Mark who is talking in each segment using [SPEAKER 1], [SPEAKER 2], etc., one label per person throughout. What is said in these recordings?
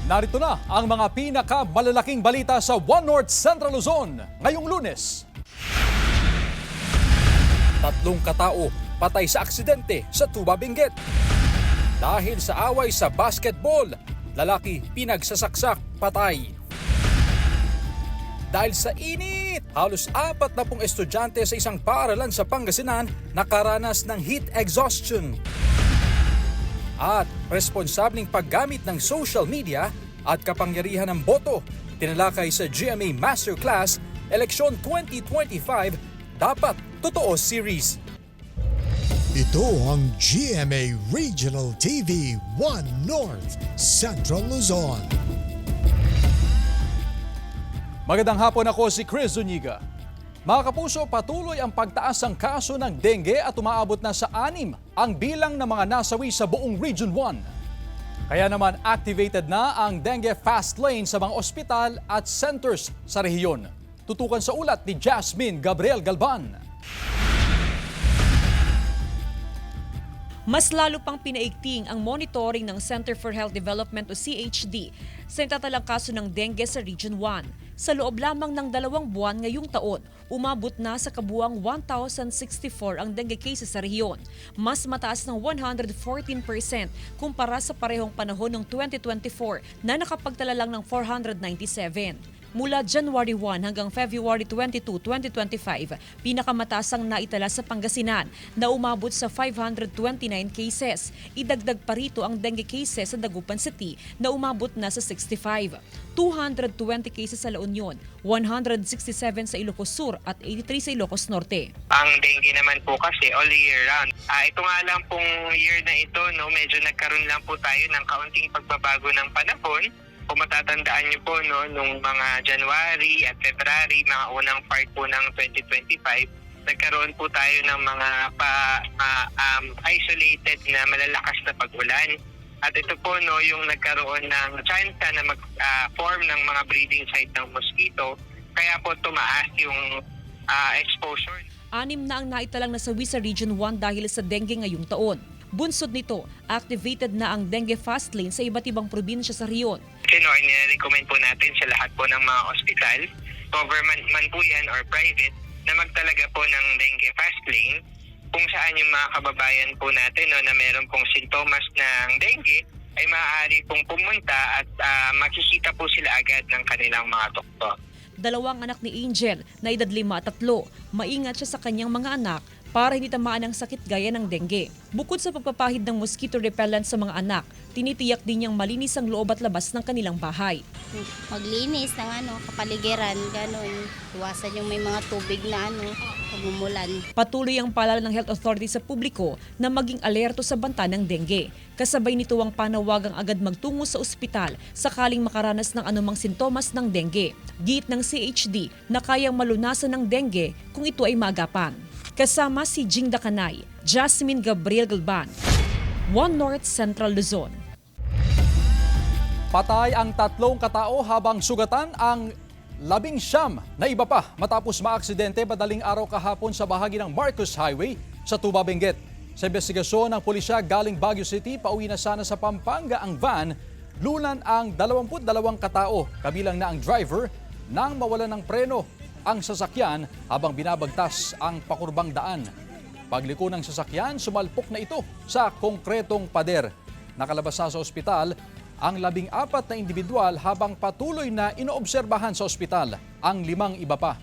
[SPEAKER 1] Narito na ang mga pinakamalalaking balita sa One North Central Luzon ngayong Lunes. 3 katao patay sa aksidente sa Tuba, Benguet. Dahil sa away sa basketball, lalaki pinagsasaksak, patay. Dahil sa init, halos 40 estudyante sa isang paaralan sa Pangasinan nakaranas ng heat exhaustion. At responsableng paggamit ng social media at kapangyarihan ng boto, tinalakay sa GMA Masterclass Eleksyon 2025, Dapat Totoo Series.
[SPEAKER 2] Ito ang GMA Regional TV 1 North Central Luzon.
[SPEAKER 1] Magandang hapon, ako si Chris Zuniga. Mga kapuso, patuloy ang pagtaas ng kaso ng dengue at umaabot na sa 6 ang bilang ng mga nasawi sa buong Region 1. Kaya naman activated na ang dengue fast lane sa mga ospital at centers sa rehiyon. Tutukan sa ulat ni Jasmine Gabriel Galban.
[SPEAKER 3] Mas lalo pang pinaigting ang monitoring ng Center for Health Development o CHD sa natatalang kaso ng dengue sa Region 1. Sa loob lamang ng 2 buwan ngayong taon, umabot na sa kabuang 1,064 ang dengue cases sa rehiyon. Mas mataas ng 114% kumpara sa parehong panahon ng 2024 na nakapagtala lang ng 497. Mula January 1 hanggang February 22, 2025, pinakamataas ang naitala sa Pangasinan na umabot sa 529 cases. Idagdag pa rito ang dengue cases sa Dagupan City na umabot na sa 65. 220 cases sa La Union, 167 sa Ilocos Sur at 83 sa Ilocos Norte.
[SPEAKER 4] Ang dengue naman po kasi all year round. Ito nga lang pong year na ito, medyo nagkaroon lang po tayo ng kaunting pagbabago ng panahon. Kung matatandaan niyo po, nung mga January at February, mga unang part po ng 2025, nagkaroon po tayo ng mga isolated na malalakas na pag-ulan. At ito po yung nagkaroon ng chance na mag-form ng mga breeding site ng mosquito, kaya po tumaas yung exposure.
[SPEAKER 3] 6 na ang naitalang nasawi sa Region 1 dahil sa dengue ngayong taon. Bunsod nito, activated na ang dengue fast lane sa iba't ibang probinsya sa rehiyon.
[SPEAKER 4] Recommend po natin sa lahat po ng mga ospital, government man po yan or private, na magtalaga po ng dengue fast lane kung saan yung mga kababayan po natin na meron pong sintomas ng dengue ay maaari pong pumunta at makikita po sila agad ng kanilang mga doktor.
[SPEAKER 3] 2 anak ni Angel na edad 5 at 3, maingat siya sa kanyang mga anak para hindi tamaan ng sakit gaya ng dengue. Bukod sa pagpapahid ng mosquito repellent sa mga anak, tinitiyak din niyang malinis ang loob at labas ng kanilang bahay.
[SPEAKER 5] Maglinis ng kapaligiran, gano'n. Iwasan yung may mga tubig na pagmumulan.
[SPEAKER 3] Patuloy ang paalala ng Health Authority sa publiko na maging alerto sa banta ng dengue. Kasabay nito ang panawagang agad magtungo sa ospital sakaling makaranas ng anumang sintomas ng dengue. Giit ng CHD na kayang malunasan ng dengue kung ito ay maagapan. Kasama si Jing Dakanay, Jasmine Gabriel Galban, One North Central Luzon.
[SPEAKER 1] Patay ang 3 katao habang sugatan ang 19 na iba pa matapos maaksidente madaling araw kahapon sa bahagi ng Marcos Highway sa Tuba, Benguet. Sa investigasyon ng pulisya galing Baguio City, pauwi na sana sa Pampanga ang van, lunan ang 22 katao, kabilang na ang driver, nang mawalan ng preno ang sasakyan habang binabagtas ang pakurbang daan. Pagliko ng sasakyan, sumalpok na ito sa konkretong pader. Nakalabas na sa ospital ang 14 na individual habang patuloy na inoobserbahan sa ospital ang 5 iba pa.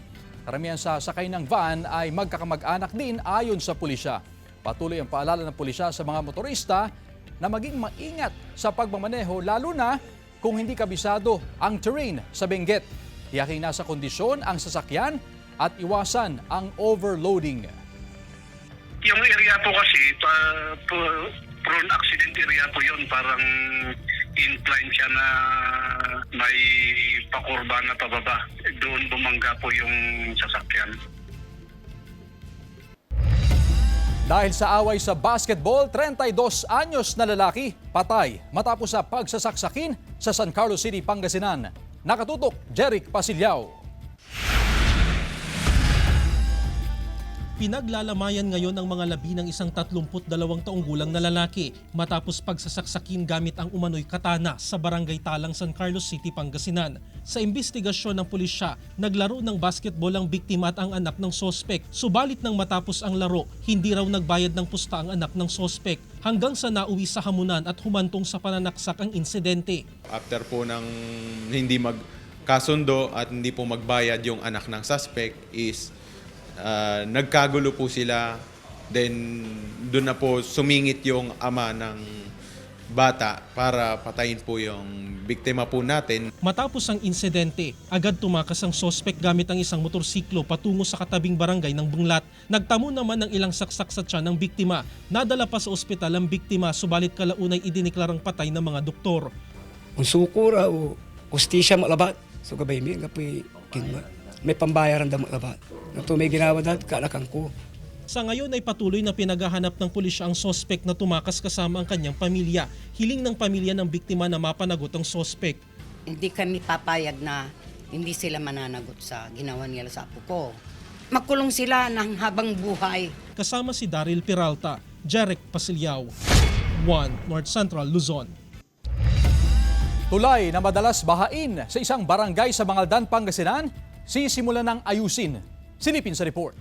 [SPEAKER 1] Karamihan sa sakay ng van ay magkakamag-anak din ayon sa pulisya. Patuloy ang paalala ng pulisya sa mga motorista na maging maingat sa pagmamaneho lalo na kung hindi kabisado ang terrain sa Benguet. Tiyaking nasa kondisyon ang sasakyan at iwasan ang overloading.
[SPEAKER 6] Yung area po kasi, prone accident area po yun. Parang incline siya na may pakurba na pababa. Doon bumangga po yung sasakyan.
[SPEAKER 1] Dahil sa away sa basketball, 32 anyos na lalaki patay matapos sa pagsasaksakin sa San Carlos City, Pangasinan. Nakatutok, Jeric Pasilyao.
[SPEAKER 7] Pinaglalamayan ngayon ang mga labi ng isang 32 taong gulang na lalaki matapos pagsasaksakin gamit ang umano'y katana sa barangay Talang, San Carlos City, Pangasinan. Sa imbestigasyon ng pulisya, naglaro ng basketball ang biktima at ang anak ng sospek. Subalit nang matapos ang laro, hindi raw nagbayad ng pusta ang anak ng sospek hanggang sa nauwi sa hamunan at humantong sa pananaksak ang insidente.
[SPEAKER 8] After po ng hindi magkasundo at hindi po magbayad yung anak ng suspect is nagkagulo po sila, then doon na po sumingit yung ama ng bata para patayin po yung biktima po natin.
[SPEAKER 7] Matapos ang insidente, agad tumakas ang sospek gamit ang isang motorsiklo patungo sa katabing barangay ng Bunglat. Nagtamo naman ng ilang saksak sa tiyan ng biktima. Nadala pa sa ospital ang biktima, subalit kalaunay idineklarang patay ng mga doktor.
[SPEAKER 9] Kung sukura o kustisya malabat, so gabay mi, kapoy kinma. May pambayaran da malabat. Nato may ginawa dahil kalakang ko.
[SPEAKER 7] Sa ngayon ay patuloy na pinaghahanap ng pulisya ang sospek na tumakas kasama ang kanyang pamilya. Hiling ng pamilya ng biktima na mapanagot ang sospek.
[SPEAKER 10] Hindi kami papayag na hindi sila mananagot sa ginawa nila sa apo ko. Makulong sila ng habang buhay.
[SPEAKER 7] Kasama si Daryl Peralta, Jeric Pasilyao, 1 North Central Luzon.
[SPEAKER 1] Tulay na madalas bahain sa isang barangay sa Bangaldan, Pangasinan, sisimulan ng ayusin. Silipin sa report.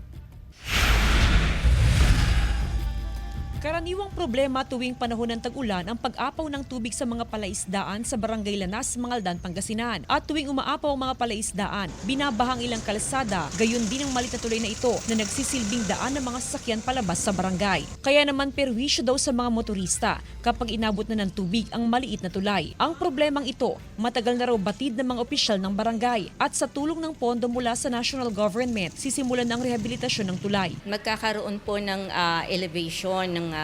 [SPEAKER 3] Karaniwang problema tuwing panahon ng tag-ulan ang pag-apaw ng tubig sa mga palaisdaan sa Barangay Lanas, Mangaldan, Pangasinan. At tuwing umaapaw ang mga palaisdaan, binabahang ilang kalsada, gayon din ang maliit na tulay na ito na nagsisilbing daan ng mga sasakyan palabas sa barangay. Kaya naman perwisyo daw sa mga motorista kapag inabot na ng tubig ang maliit na tulay. Ang problemang ito, matagal na raw batid ng mga opisyal ng barangay at sa tulong ng pondo mula sa national government, sisimulan ang rehabilitasyon ng tulay.
[SPEAKER 11] Magkakaroon po ng elevation ng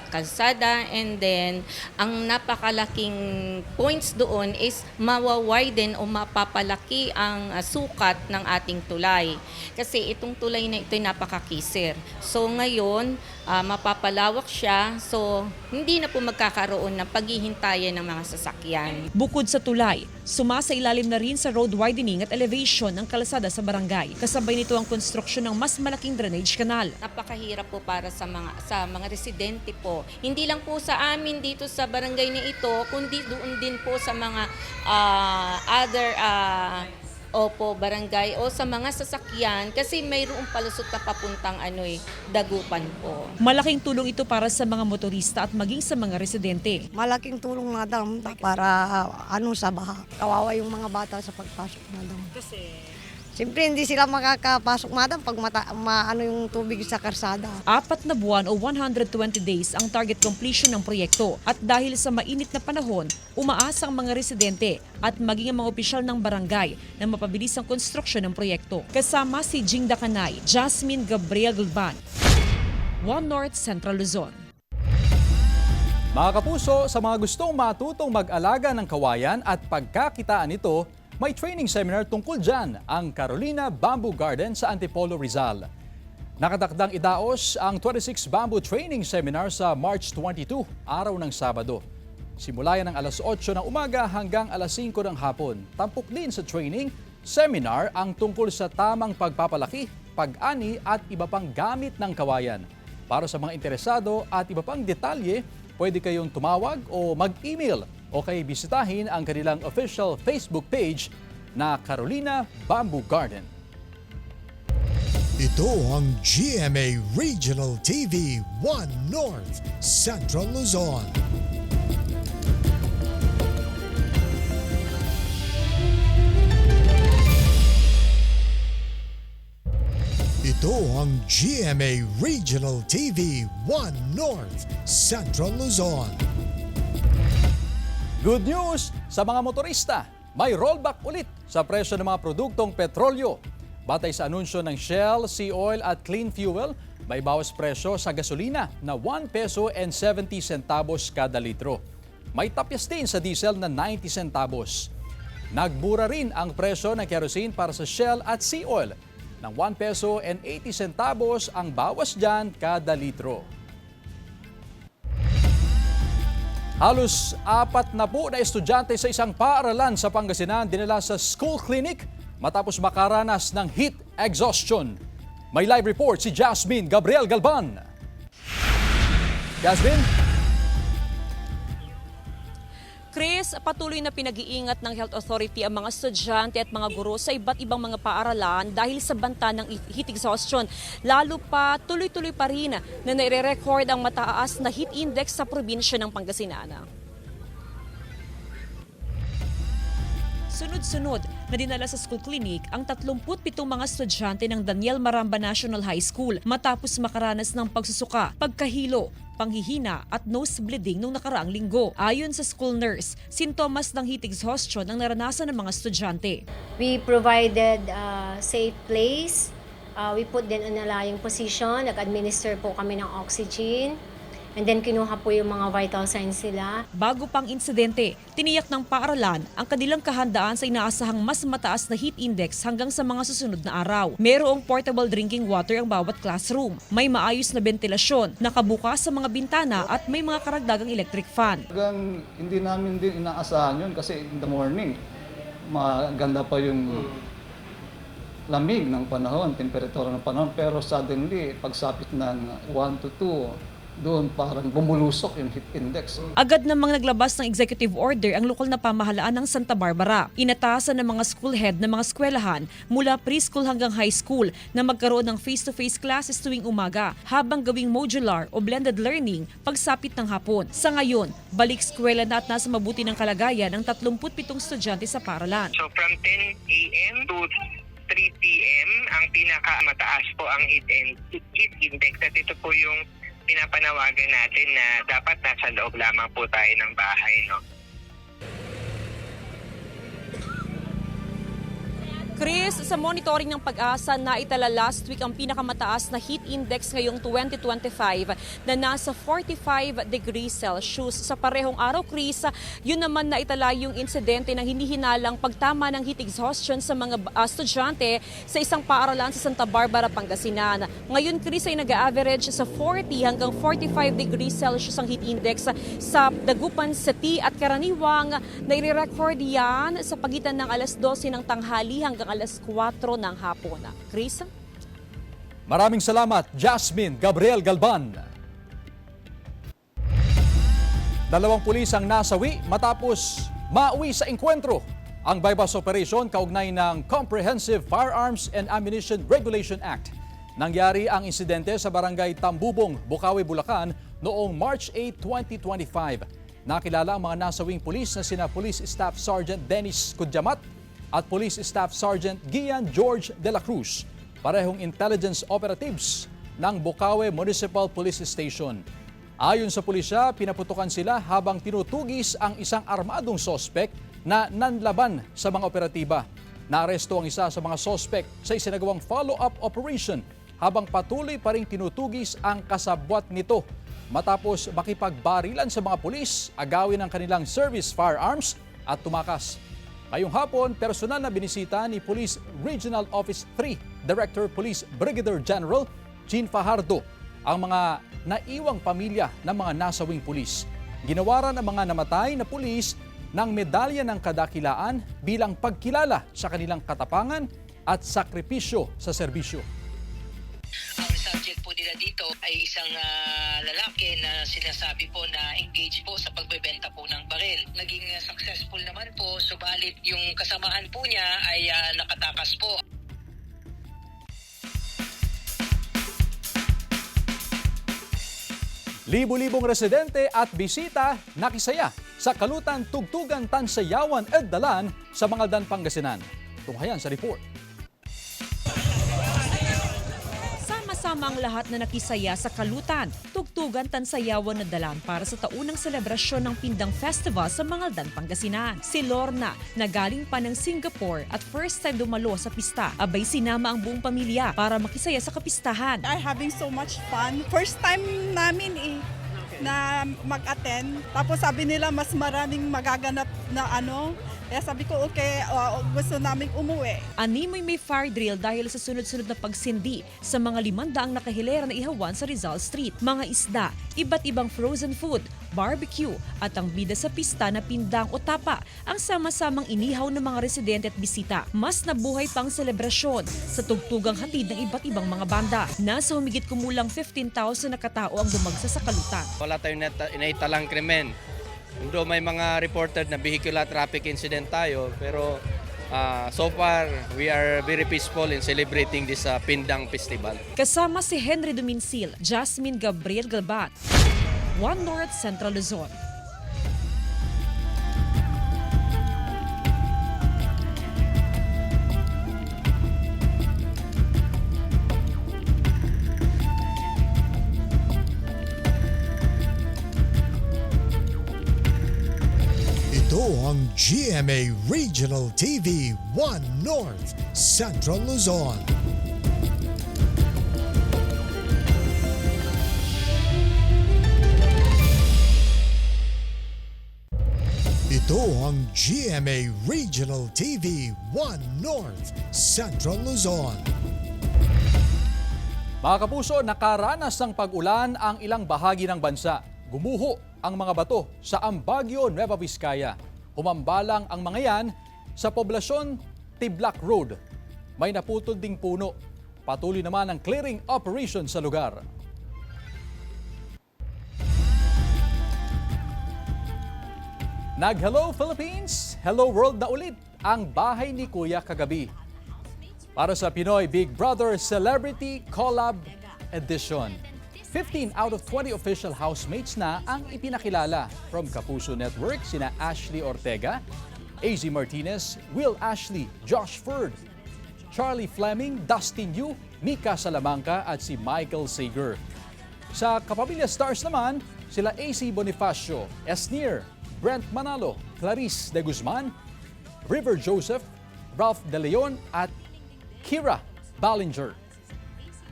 [SPEAKER 11] kalsada, and then ang napakalaking points doon is mawawiden o mapapalaki ang sukat ng ating tulay. Kasi itong tulay na ito ay napakakisir. So ngayon, mapapalawak siya, so hindi na po magkakaroon ng paghihintayan ng mga sasakyan.
[SPEAKER 3] Bukod sa tulay, sumasailalim na rin sa road widening at elevation ng kalsada sa barangay. Kasabay nito ang konstruksyon ng mas malaking drainage canal.
[SPEAKER 11] Napakahirap po para sa mga residente po. Hindi lang po sa amin dito sa barangay na ito, kundi doon din po sa mga other barangay o sa mga sasakyan kasi mayroong palusot na papuntang Dagupan po.
[SPEAKER 3] Malaking tulong ito para sa mga motorista at maging sa mga residente.
[SPEAKER 12] Malaking tulong, madam, para sa baha. Kawawa yung mga bata sa pagpasok, madam. Siyempre, hindi sila makakapasok, madam, pag yung tubig sa karsada.
[SPEAKER 3] 4 na buwan o 120 days ang target completion ng proyekto. At dahil sa mainit na panahon, umaasa ang mga residente at maging ang mga opisyal ng barangay na mapabilis ang konstruksyon ng proyekto. Kasama si Jing Dakanay, Jasmine Gabriel Gulban, 1 North Central Luzon.
[SPEAKER 1] Mga kapuso, sa mga gustong matutong mag-alaga ng kawayan at pagkakitaan nito, may training seminar tungkol dyan ang Carolina Bamboo Garden sa Antipolo, Rizal. Nakatakdang idaos ang 26 Bamboo Training Seminar sa March 22, araw ng Sabado. Simula yan ng alas 8 ng umaga hanggang alas 5 ng hapon. Tampok din sa training seminar ang tungkol sa tamang pagpapalaki, pag-ani at iba pang gamit ng kawayan. Para sa mga interesado at iba pang detalye, pwede kayong tumawag o mag-email o kay bisitahin ang kanilang official Facebook page na Carolina Bamboo Garden.
[SPEAKER 2] Ito ang GMA Regional TV 1 North Central Luzon. Ito ang GMA Regional TV 1 North Central Luzon.
[SPEAKER 1] Good news sa mga motorista, may rollback ulit sa presyo ng mga produktong petrolyo. Batay sa anunsyo ng Shell, Sea Oil at Clean Fuel, may bawas presyo sa gasolina na 1 peso and 70 centavos kada litro. May tapyas din sa diesel na 90 centavos. Nagbura rin ang presyo ng kerosene para sa Shell at Sea Oil ng 1 peso and 80 centavos ang bawas dyan kada litro. Halos 40 na estudyante sa isang paaralan sa Pangasinan dinala sa school clinic matapos makaranas ng heat exhaustion. May live report si Jasmine Gabriel Galban. Jasmine?
[SPEAKER 3] Chris, patuloy na pinag-iingat ng Health Authority ang mga estudyante at mga guro sa iba't ibang mga paaralan dahil sa banta ng heat exhaustion. Lalo pa, tuloy-tuloy pa rin na nire-record ang mataas na heat index sa probinsya ng Pangasinan. Sunod-sunod na dinala sa school clinic ang 37 mga estudyante ng Daniel Maramba National High School matapos makaranas ng pagsusuka, pagkahilo, panghihina at nose bleeding noong nakaraang linggo. Ayon sa school nurse, sintomas ng heat exhaustion ang naranasan ng mga estudyante.
[SPEAKER 13] We provided a safe place. We put them in a lying position. Nag-administer po kami ng oxygen. And then kinuha po yung mga vital signs nila.
[SPEAKER 3] Bago pang insidente, tiniyak ng paaralan ang kanilang kahandaan sa inaasahang mas mataas na heat index hanggang sa mga susunod na araw. Merong portable drinking water ang bawat classroom. May maayos na ventilasyon, nakabukas sa mga bintana at may mga karagdagang electric fan.
[SPEAKER 14] Hindi namin din inaasahan yun kasi in the morning, maganda pa yung lamig ng panahon, temperatura ng panahon. Pero suddenly, pagsapit ng 1 to 2, doon parang bumulusok yung heat index.
[SPEAKER 3] Agad namang naglabas ng executive order ang lokal na pamahalaan ng Santa Barbara. Inatasan ng mga school head ng mga eskwelahan mula preschool hanggang high school na magkaroon ng face-to-face classes tuwing umaga habang gawing modular o blended learning pagsapit ng hapon. Sa ngayon, balik eskwela na at nasa mabuti ng kalagayan ng 37 estudyante sa paaralan.
[SPEAKER 4] So from 10 a.m. to 3 p.m. ang pinakamataas po ang heat index at ito po yung pinapanawagan natin na dapat nasa loob lamang po tayo ng bahay, no?
[SPEAKER 3] Chris, sa monitoring ng Pag-asa, naitala last week ang pinakamataas na heat index ngayong 2025 na nasa 45 degrees Celsius. Sa parehong araw, Chris, yun naman naitala yung insidente ng hinihinalang pagtama ng heat exhaustion sa mga estudyante sa isang paaralan sa Santa Barbara, Pangasinan. Ngayon, Chris, ay nag-average sa 40 hanggang 45 degrees Celsius ang heat index sa Dagupan City at karaniwang nai-record yan sa pagitan ng alas 12 ng tanghali hanggang alas 4 ng hapon. Chris?
[SPEAKER 1] Maraming salamat, Jasmine Gabriel Galban. 2 pulis ang nasawi matapos mauwi sa engkwentro ang bypass operation kaugnay ng Comprehensive Firearms and Ammunition Regulation Act. Nangyari ang insidente sa barangay Tambubong, Bukawi, Bulacan noong March 8, 2025. Nakilala ang mga nasawing pulis na sina Police Staff Sergeant Dennis Kudyamat at Police Staff Sergeant Gian George de la Cruz, parehong intelligence operatives ng Bukawi Municipal Police Station. Ayon sa pulisya, pinaputukan sila habang tinutugis ang isang armadong sospek na nanlaban sa mga operatiba. Naaresto ang isa sa mga sospek sa isinagawang follow-up operation habang patuloy pa rin tinutugis ang kasabwat nito. Matapos makipagbarilan sa mga pulis, agawin ang kanilang service firearms at tumakas. Ngayong hapon, personal na binisita ni Police Regional Office 3 Director Police Brigadier General Jean Fajardo ang mga naiwang pamilya ng mga nasawing pulis. Ginawaran ang mga namatay na pulis ng medalya ng kadakilaan bilang pagkilala sa kanilang katapangan at sakripisyo sa serbisyo.
[SPEAKER 15] Ang subject po nila dito ay isang lalaki na sinasabi po na engaged po sa pagbebenta po ng baril. Naging successful naman po, subalit yung kasamahan po niya ay nakatakas po.
[SPEAKER 1] Libo-libong residente at bisita nakisaya sa Kalutan Tugtugan Tansayawan Eddalan sa Mangaldan, Pangasinan. Tunghayan sa report.
[SPEAKER 3] Sama ang lahat na nakisaya sa Kalutan, Tugtugan Tansayawan Eddalan para sa taunang selebrasyon ng Pindang Festival sa Mangaldan, Pangasinan. Si Lorna, na galing pa ng Singapore at first time dumalo sa pista, abay sinama ang buong pamilya para makisaya sa kapistahan.
[SPEAKER 16] I'm having so much fun. First time namin na mag-attend. Tapos sabi nila mas maraming magaganap na Kaya sabi ko, okay, gusto namin umuwi.
[SPEAKER 3] Animoy may fire drill dahil sa sunod-sunod na pagsindi sa mga 500 nakahilera na ihawan sa Rizal Street. Mga isda, iba't ibang frozen food, barbecue at ang bida sa pista na pindang o tapa ang sama-samang inihaw ng mga residente at bisita. Mas nabuhay pang selebrasyon sa tugtugang hatid ng iba't ibang mga banda. Nasa humigit kumulang 15,000 na katao ang dumagsa sa kalutan.
[SPEAKER 17] Wala tayong inaitalang krimen. Although may mga reported na vehicular traffic incident tayo, pero so far, we are very peaceful in celebrating this Pindang Festival.
[SPEAKER 3] Kasama si Henry Duminsil, Jasmine Gabriel Galbat, One North Central Luzon.
[SPEAKER 2] Ito ang GMA Regional TV 1 North Central Luzon. Ito ang GMA Regional TV 1 North Central Luzon.
[SPEAKER 1] Mga kapuso, nakaranas ng pag-ulan ang ilang bahagi ng bansa. Gumuho ang mga bato sa Ambagyo, Nueva Vizcaya. Humambalang ang mga yan sa poblasyon Tiblac Road. May naputol ding puno. Patuloy naman ang clearing operation sa lugar. Nag-Hello Philippines, Hello World na ulit ang bahay ni Kuya kagabi. Para sa Pinoy Big Brother Celebrity Collab Edition. 15 out of 20 official housemates na ang ipinakilala. From Kapuso Network, sina Ashley Ortega, AZ Martinez, Will Ashley, Josh Ferd, Charlie Fleming, Dustin Yu, Mika Salamanca at si Michael Sager. Sa Kapamilya Stars naman, sila AC Bonifacio, Esnir, Brent Manalo, Clarice De Guzman, River Joseph, Ralph De Leon at Kira Ballinger.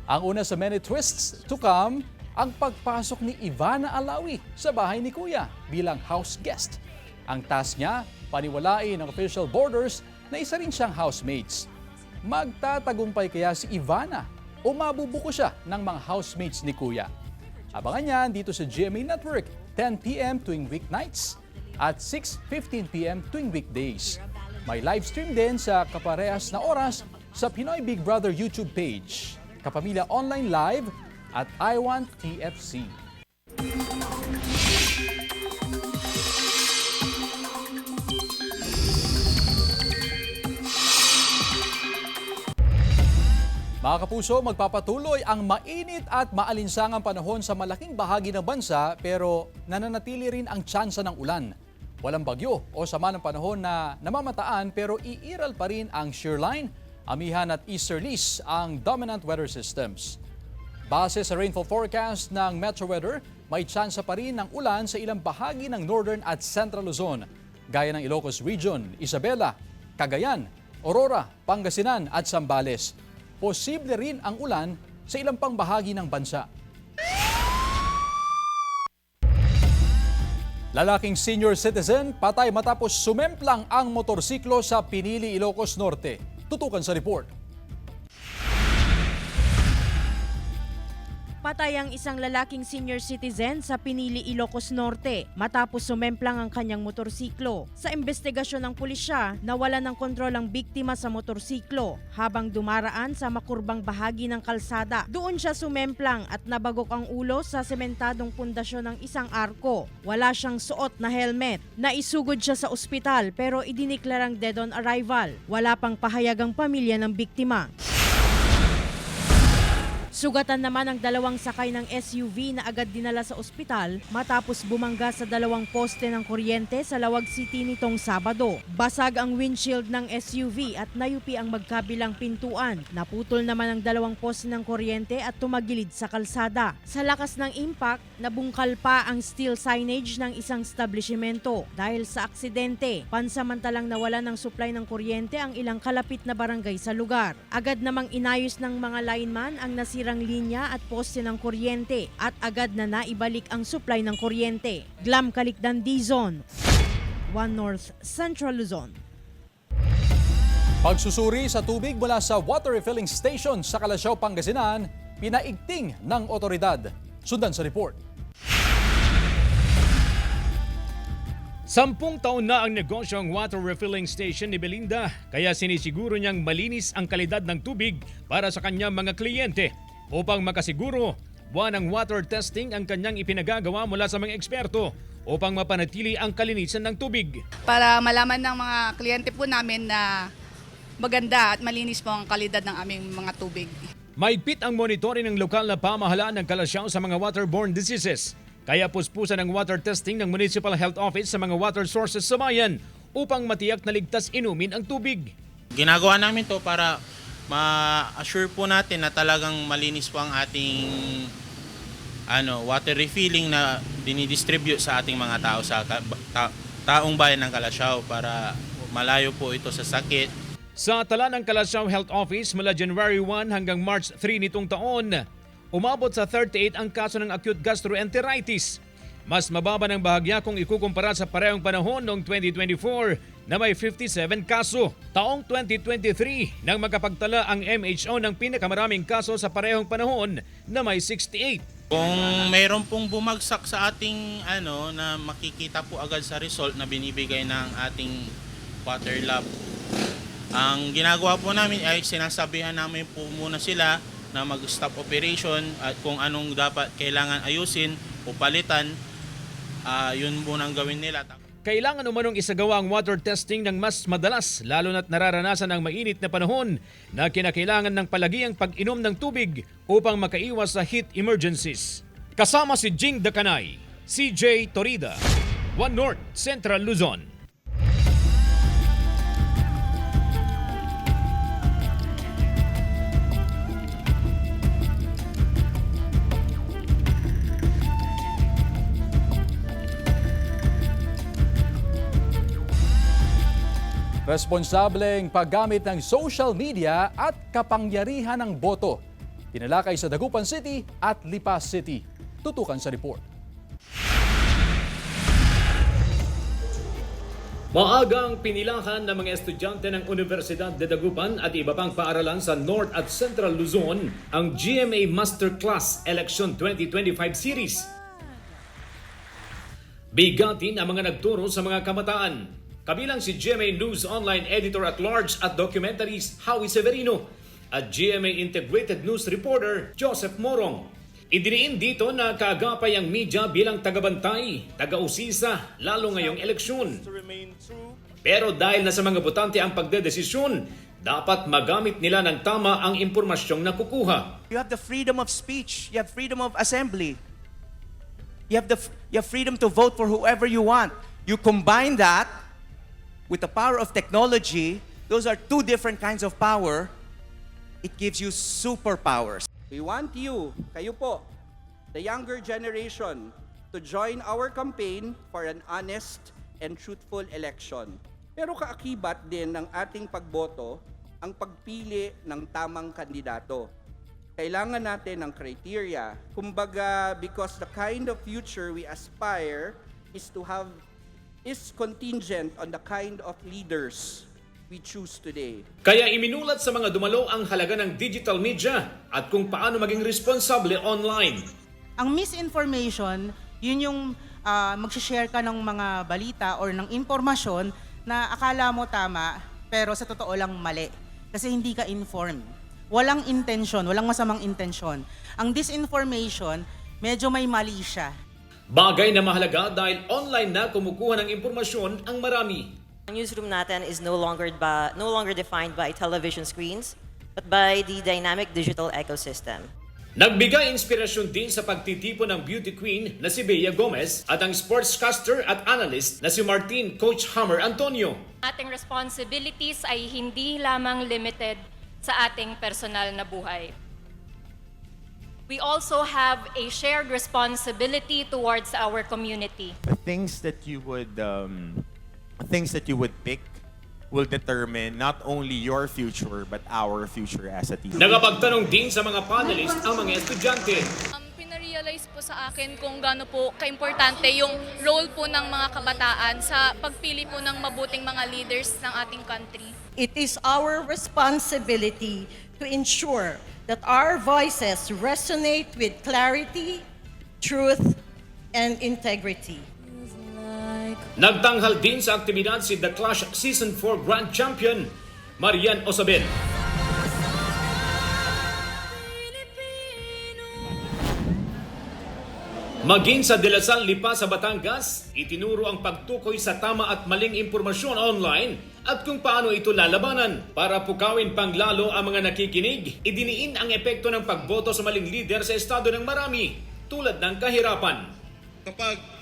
[SPEAKER 1] Ang una sa many twists to come, ang pagpasok ni Ivana Alawi sa bahay ni Kuya bilang house guest. Ang task niya, paniwalain ng official boarders na isa rin siyang housemates. Magtatagumpay kaya si Ivana o mabubuko siya ng mga housemates ni Kuya? Abangan niyan dito sa GMA Network, 10 p.m. tuwing weeknights at 6:15 p.m. tuwing weekdays. May live stream din sa kaparehas na oras sa Pinoy Big Brother YouTube page, Kapamilya Online Live at I Want TFC. Mga kapuso, magpapatuloy ang mainit at maalinsangang panahon sa malaking bahagi ng bansa pero nananatili rin ang tsansa ng ulan. Walang bagyo o sama ng panahon na namamataan pero iiral pa rin ang shearline, amihan at easterlies ang dominant weather systems. Base sa rainfall forecast ng Metro Weather, may tsansa pa rin ng ulan sa ilang bahagi ng Northern at Central Luzon, gaya ng Ilocos Region, Isabela, Cagayan, Aurora, Pangasinan at Zambales. Posible rin ang ulan sa ilang pang bahagi ng bansa. Lalaking senior citizen patay matapos sumemplang ang motorsiklo sa Pinili, Ilocos Norte. Tutukan sa report.
[SPEAKER 18] Patay ang isang lalaking senior citizen sa Pinili, Ilocos Norte matapos sumemplang ang kanyang motorsiklo. Sa investigasyon ng pulisya, nawalan ng kontrol ang biktima sa motorsiklo habang dumaraan sa makurbang bahagi ng kalsada. Doon siya sumemplang at nabagok ang ulo sa sementadong pundasyon ng isang arko. Wala siyang suot na helmet. Naisugod siya sa ospital pero idiniklarang dead on arrival. Wala pang pahayag ang pamilya ng biktima. Sugatan naman ang dalawang sakay ng SUV na agad dinala sa ospital matapos bumangga sa dalawang poste ng kuryente sa Lawag City nitong Sabado. Basag ang windshield ng SUV at nayupi ang magkabilang pintuan. Naputol naman ang dalawang poste ng kuryente at tumagilid sa kalsada. Sa lakas ng impact, nabungkal pa ang steel signage ng isang establishmento. Dahil sa aksidente, pansamantalang nawalan ng supply ng kuryente ang ilang kalapit na barangay sa lugar. Agad namang inayos ng mga lineman ang nasirang linya at poste ng kuryente at agad na naibalik ang supply ng kuryente. Glam Calicdan, Dizon, One North Central Luzon.
[SPEAKER 1] Pagsusuri sa tubig mula sa water refilling station sa Calasiao, Pangasinan, pinaigting ng otoridad. Sundan sa report.
[SPEAKER 19] 10 taon na ang negosyo ang water refilling station ni Belinda, kaya sinisiguro niyang malinis ang kalidad ng tubig para sa kanyang mga kliyente. Upang makasiguro, buwan ng water testing ang kanyang ipinagagawa mula sa mga eksperto upang mapanatili ang kalinisan ng tubig.
[SPEAKER 20] Para malaman ng mga kliyente po namin na maganda at malinis po ang kalidad ng aming mga tubig.
[SPEAKER 19] Mahigpit ang monitoring ng lokal na pamahalaan ng Kalasyaw sa mga waterborne diseases. Kaya puspusan ang water testing ng Municipal Health Office sa mga water sources sa bayan upang matiyak na ligtas inumin ang tubig.
[SPEAKER 21] Ginagawa namin to para ma-assure po natin na talagang malinis po ang ating water refilling na dinidistribute sa ating mga tao sa taong bayan ng Kalasyaw para malayo po ito sa sakit.
[SPEAKER 19] Sa tala ng Kalasyaw Health Office mula January 1 hanggang March 3 nitong taon, umabot sa 38 ang kaso ng acute gastroenteritis. Mas mababa ng bahagya kung ikukumpara sa parehong panahon noong 2024 na may 57 kaso. Taong 2023 nang magkapagtala ang MHO ng pinakamaraming kaso sa parehong panahon na may 68.
[SPEAKER 21] Kung mayroon pong bumagsak sa ating na makikita po agad sa result na binibigay ng ating water lab, ang ginagawa po namin ay sinasabihan namin po muna sila na mag-stop operation at kung anong dapat kailangan ayusin o palitan, yun muna ang gawin nila.
[SPEAKER 19] Kailangan umanong isagawa ang water testing ng mas madalas lalo na't nararanasan ang mainit na panahon na kinakailangan ng palagiang pag-inom ng tubig upang makaiwas sa heat emergencies. Kasama si Jing Dakanay, CJ Torida, One North, Central Luzon.
[SPEAKER 1] Responsableng paggamit ng social media at kapangyarihan ng boto. Tinalakay sa Dagupan City at Lipa City. Tutukan sa report.
[SPEAKER 19] Maagang pinilahan ng mga estudyante ng Universidad de Dagupan at iba pang paaralan sa North at Central Luzon ang GMA Masterclass Election 2025 Series. Bigatin ang mga nagturo sa mga kabataan. Kabilang si GMA News Online Editor-at-Large at Documentaries Howie Severino at GMA Integrated News Reporter Joseph Morong. Idiniin dito na kaagapay ang media bilang tagabantay, taga-usisa, lalo ngayong eleksyon. Pero dahil nasa mga botante ang pagdedesisyon, dapat magamit nila ng tama ang impormasyong nakukuha.
[SPEAKER 22] You have the freedom of speech, you have freedom of assembly, you have freedom to vote for whoever you want. You combine that with the power of technology, those are two different kinds of power. It gives you superpowers.
[SPEAKER 23] We want you, kayo po, the younger generation, to join our campaign for an honest and truthful election. Pero kaakibat din ng ating pagboto ang pagpili ng tamang kandidato. Kailangan natin ng criteria. Kumbaga, because the kind of future we aspire is contingent on the kind of leaders we choose today.
[SPEAKER 19] Kaya iminulat sa mga dumalo ang halaga ng digital media at kung paano maging responsable online.
[SPEAKER 24] Ang misinformation, yun yung mag-share ka ng mga balita or ng impormasyon na akala mo tama pero sa totoo lang mali kasi hindi ka informed. Walang intensyon, walang masamang intensyon. Ang disinformation, medyo may mali siya.
[SPEAKER 19] Bagay na mahalaga dahil online na kumukuha ng impormasyon ang marami.
[SPEAKER 25] Ang newsroom natin is no longer defined by television screens, but by the dynamic digital ecosystem.
[SPEAKER 19] Nagbigay inspirasyon din sa pagtitipon ng beauty queen na si Bea Gomez at ang sportscaster at analyst na si Martin Coach Hammer Antonio.
[SPEAKER 26] Ating responsibilities ay hindi lamang limited sa ating personal na buhay. We also have a shared responsibility towards our community.
[SPEAKER 27] The things that you would pick will determine not only your future but our future as a team.
[SPEAKER 19] Nagapagtanong din sa mga panelist ang mga estudyante.
[SPEAKER 28] Pina-realize po sa akin kung gaano po kaimportante yung role po ng mga kabataan sa pagpili po ng mabuting mga leaders ng ating country.
[SPEAKER 29] It is our responsibility to ensure that our voices resonate with clarity, truth, and integrity.
[SPEAKER 19] Nagtanghal din sa aktibidad si The Clash Season 4 Grand Champion Marian Osabel. Maging sa De La Salle Lipa sa Batangas, itinuro ang pagtukoy sa tama at maling impormasyon online at kung paano ito lalabanan. Para pukawin pang lalo ang mga nakikinig, idiniin ang epekto ng pagboto sa maling leader sa estado ng marami, tulad ng kahirapan.
[SPEAKER 5] Kapag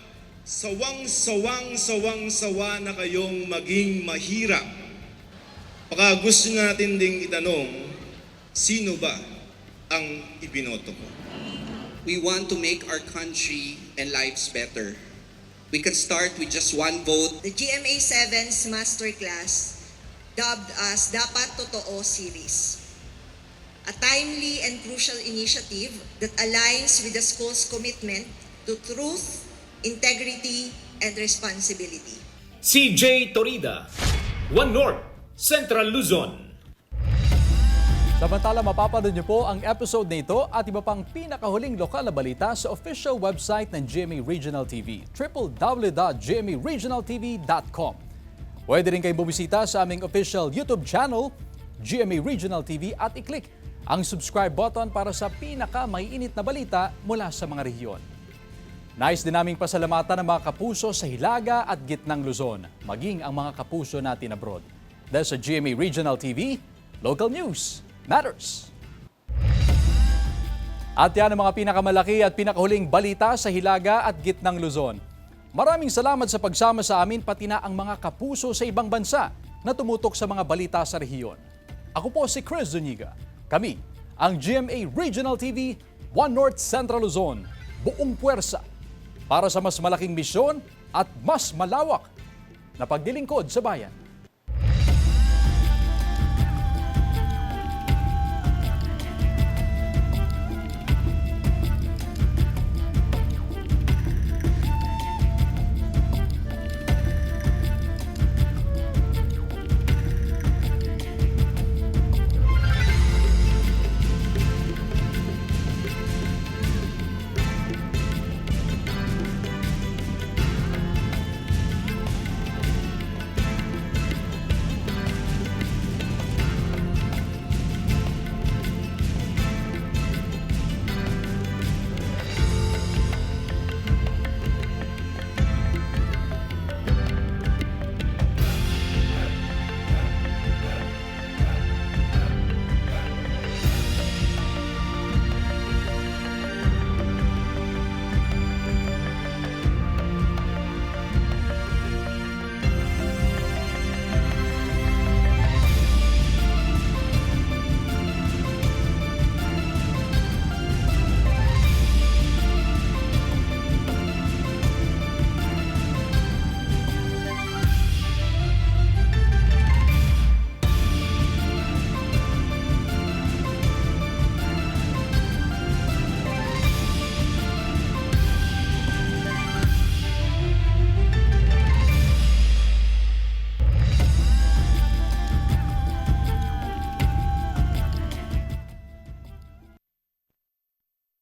[SPEAKER 5] sawang-sawa na kayong maging mahirap, baka gusto natin ding itanong, sino ba ang ibinoto ko?
[SPEAKER 6] We want to make our country and lives better. We can start with just one vote.
[SPEAKER 7] The GMA 7's Masterclass, dubbed as Dapat Totoo Series. A timely and crucial initiative that aligns with the school's commitment to truth, integrity, and responsibility.
[SPEAKER 19] CJ Torida, One North, Central Luzon.
[SPEAKER 1] Samantala, mapapanood niyo po ang episode na ito at iba pang pinakahuling lokal na balita sa official website ng GMA Regional TV, www.gmaregionaltv.com. Pwede rin kayong bumisita sa aming official YouTube channel, GMA Regional TV, at i-click ang subscribe button para sa pinaka-maiinit na balita mula sa mga rehiyon. Nais din naming pasalamatan ang mga kapuso sa Hilaga at Gitnang Luzon, maging ang mga kapuso natin abroad. Dahil sa GMA Regional TV, local news matters. At yan ang mga pinakamalaki at pinakahuling balita sa Hilaga at Gitnang Luzon. Maraming salamat sa pagsama sa amin, pati na ang mga kapuso sa ibang bansa na tumutok sa mga balita sa rehiyon. Ako po si Chris Zuniga. Kami ang GMA Regional TV, One North Central Luzon, buong puwersa para sa mas malaking misyon at mas malawak na paglilingkod sa bayan.